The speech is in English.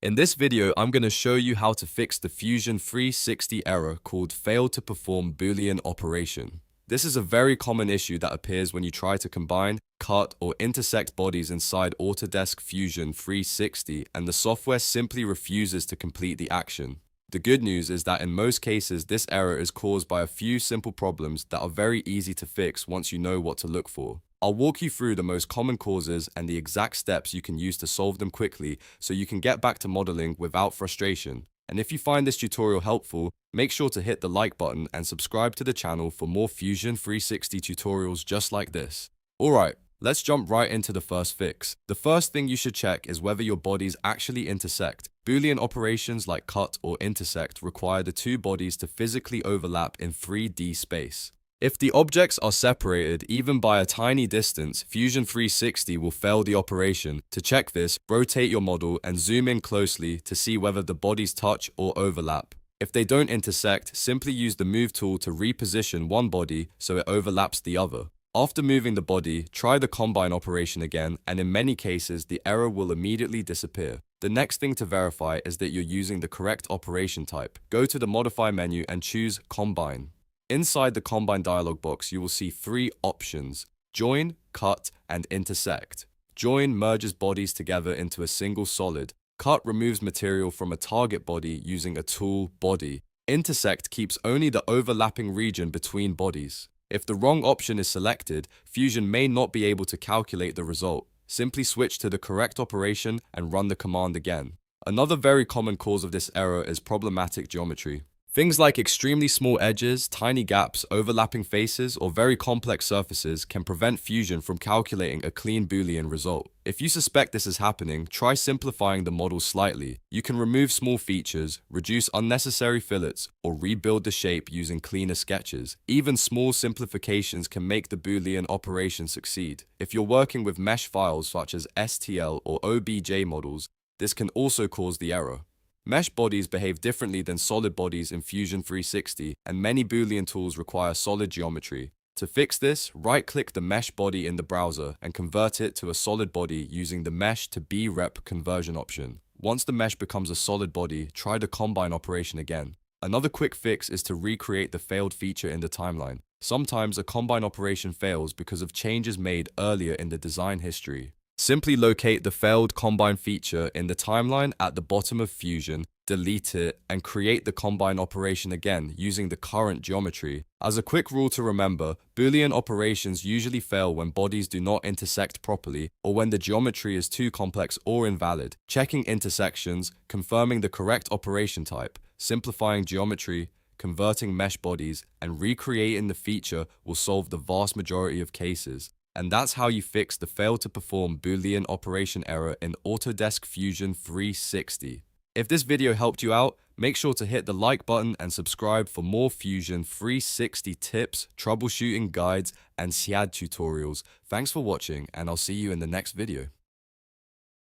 In this video, I'm going to show you how to fix the Fusion 360 error called fail to perform Boolean operation. This is a very common issue that appears when you try to combine, cut, or intersect bodies inside Autodesk Fusion 360 and the software simply refuses to complete the action. The good news is that in most cases, this error is caused by a few simple problems that are very easy to fix once you know what to look for. I'll walk you through the most common causes and the exact steps you can use to solve them quickly so you can get back to modeling without frustration. And if you find this tutorial helpful, make sure to hit the like button and subscribe to the channel for more Fusion 360 tutorials just like this. Alright, let's jump right into the first fix. The first thing you should check is whether your bodies actually intersect. Boolean operations like cut or intersect require the two bodies to physically overlap in 3D space. If the objects are separated even by a tiny distance, Fusion 360 will fail the operation. To check this, rotate your model and zoom in closely to see whether the bodies touch or overlap. If they don't intersect, simply use the Move tool to reposition one body so it overlaps the other. After moving the body, try the combine operation again, and in many cases, the error will immediately disappear. The next thing to verify is that you're using the correct operation type. Go to the Modify menu and choose Combine. Inside the Combine dialog box, you will see three options: Join, Cut, and Intersect. Join merges bodies together into a single solid. Cut removes material from a target body using a tool, Body. Intersect keeps only the overlapping region between bodies. If the wrong option is selected, Fusion may not be able to calculate the result. Simply switch to the correct operation and run the command again. Another very common cause of this error is problematic geometry. Things like extremely small edges, tiny gaps, overlapping faces, or very complex surfaces can prevent Fusion from calculating a clean Boolean result. If you suspect this is happening, try simplifying the model slightly. You can remove small features, reduce unnecessary fillets, or rebuild the shape using cleaner sketches. Even small simplifications can make the Boolean operation succeed. If you're working with mesh files such as STL or OBJ models, this can also cause the error. Mesh bodies behave differently than solid bodies in Fusion 360, and many Boolean tools require solid geometry. To fix this, right-click the mesh body in the browser and convert it to a solid body using the Mesh to B-Rep conversion option. Once the mesh becomes a solid body, try the combine operation again. Another quick fix is to recreate the failed feature in the timeline. Sometimes a combine operation fails because of changes made earlier in the design history. Simply locate the failed combine feature in the timeline at the bottom of Fusion, delete it, and create the combine operation again using the current geometry. As a quick rule to remember, Boolean operations usually fail when bodies do not intersect properly or when the geometry is too complex or invalid. Checking intersections, confirming the correct operation type, simplifying geometry, converting mesh bodies, and recreating the feature will solve the vast majority of cases. And that's how you fix the fail to perform Boolean operation error in Autodesk Fusion 360. If this video helped you out, make sure to hit the like button and subscribe for more Fusion 360 tips, troubleshooting guides, and CAD tutorials. Thanks for watching, and I'll see you in the next video.